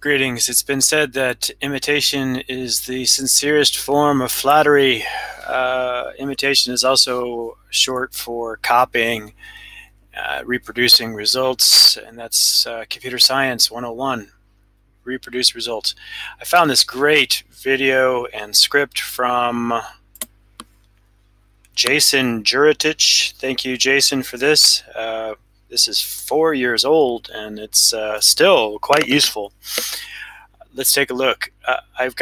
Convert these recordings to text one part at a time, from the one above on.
Greetings. It's been said that imitation is the sincerest form of flattery. Imitation is also short for copying, reproducing results, and that's computer science 101, reproduce results. I found this great video and script from Jason Juratich. Thank you, Jason, for this. This is 4 years old, and it's still quite useful. Let's take a look. I've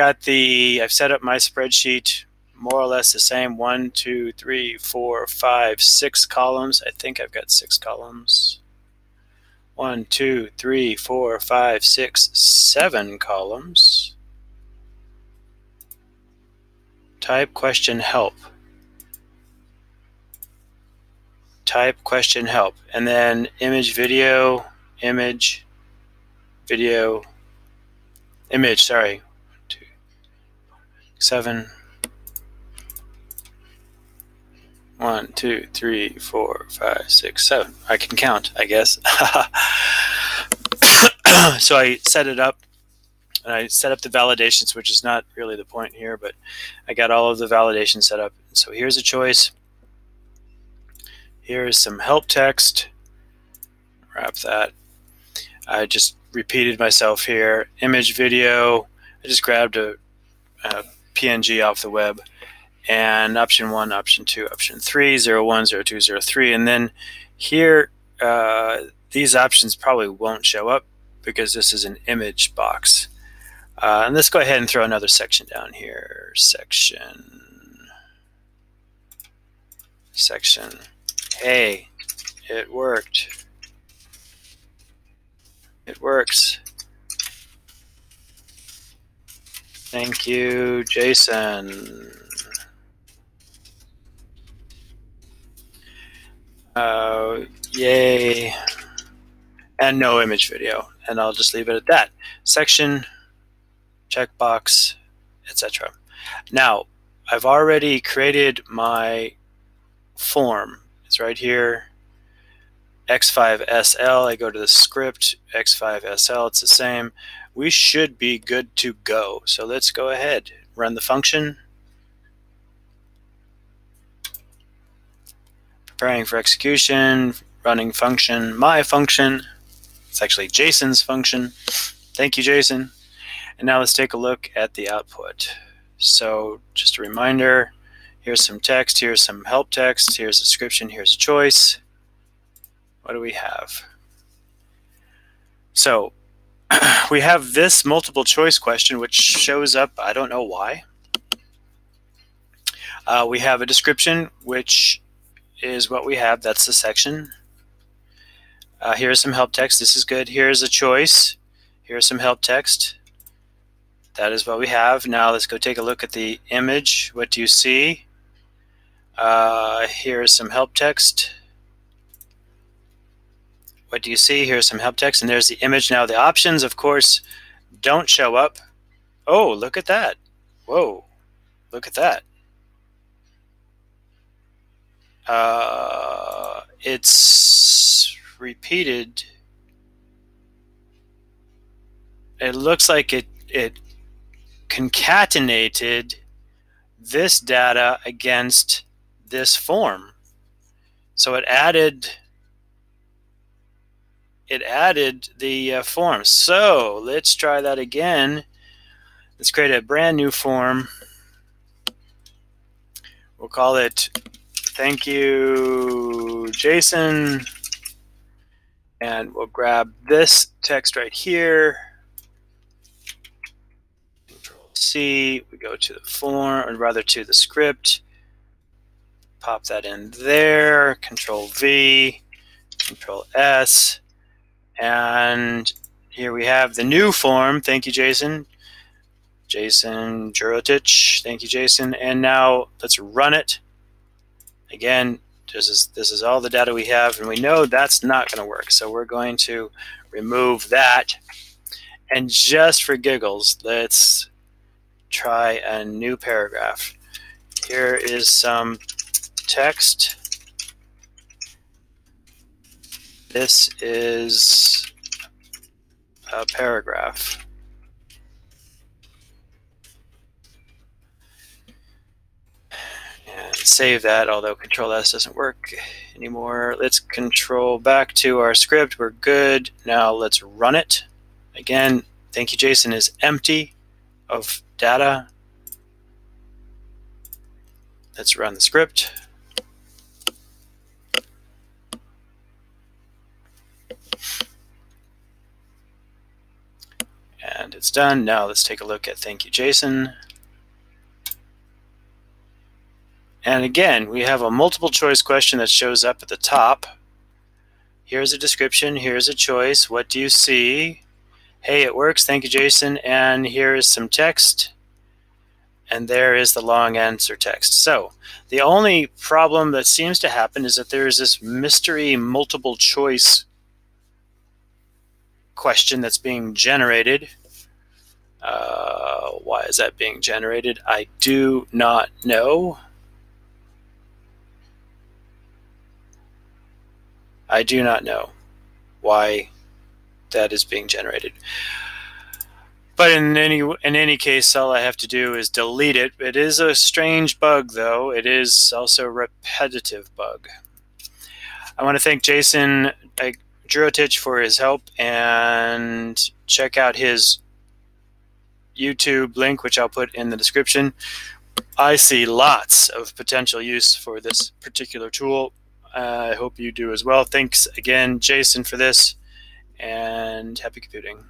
set up my spreadsheet more or less the same. 1, 2, 3, 4, 5, 6 columns. I think I've got 6 columns. 1, 2, 3, 4, 5, 6, 7 columns. Type question help. Type question help. And then image, video, image, video, image, sorry. 2, 7. 1, 2, 3, 4, 5, 6, 7. I can count, I guess. So I set it up, and I set up the validations, which is not really the point here, but I got all of the validations set up. So here's a choice. Here is some help text. Wrap that. I just repeated myself here. Image, video. I just grabbed a PNG off the web. And option 1, option 2, option 3, 0, 1, 0, 2, 0, 3. And then here, these options probably won't show up because this is an image box. And let's go ahead and throw another section down here. Section. Hey, it worked. It works. Thank you, Jason. Yay. And no image video. And I'll just leave it at that. Section, checkbox, etc. Now, I've already created my form. It's right here. X5SL. I go to the script. X5SL. It's the same. We should be good to go. So let's go ahead. Run the function. Preparing for execution. Running function. My function. It's actually Jason's function. Thank you, Jason. And now let's take a look at the output. So just a reminder, here's some text, here's some help text, here's a description, here's a choice. What do we have? So we have this multiple choice question, which shows up, I don't know why. We have a description, which is what we have. That's the section. Here's some help text. This is good. Here's a choice. Here's some help text. That is what we have. Now let's go take a look at the image. What do you see? Here's some help text. What do you see? Here's some help text, and there's the image. Now the options, of course, don't show up. Oh, look at that. Whoa, look at that. It's repeated. It looks like it concatenated this data against this form. So it added the form. So let's try that again. Let's create a brand new form. We'll call it thank you, Jason. And we'll grab this text right here. Control-C, we go to the form, or rather to the script. Pop that in there. Control-V, Control-S. And here we have the new form. Thank you, Jason. Jason Juratich. Thank you, Jason. And now let's run it. Again, this is all the data we have, and we know that's not going to work. So we're going to remove that. And just for giggles, let's try a new paragraph. Here is some text. This is a paragraph. save that, although Control S doesn't work anymore. Let's control back to our script. We're good. Now let's run it. Again, thank you, JSON is empty of data. Let's run the script. And it's done. Now let's take a look at thank you, JSON. And again, we have a multiple choice question that shows up at the top. Here's a description. Here's a choice. What do you see? Hey, it works. Thank you, JSON. And here is some text. And there is the long answer text. So the only problem that seems to happen is that there is this mystery multiple choice question that's being generated. Why is that being generated? I do not know. I do not know why that is being generated. But in any case, all I have to do is delete it. It is a strange bug, though. It is also a repetitive bug. I want to thank Jason Jurotich for his help, and check out his YouTube link, which I'll put in the description. I see lots of potential use for this particular tool. I hope you do as well. Thanks again, Jason, for this, and happy computing.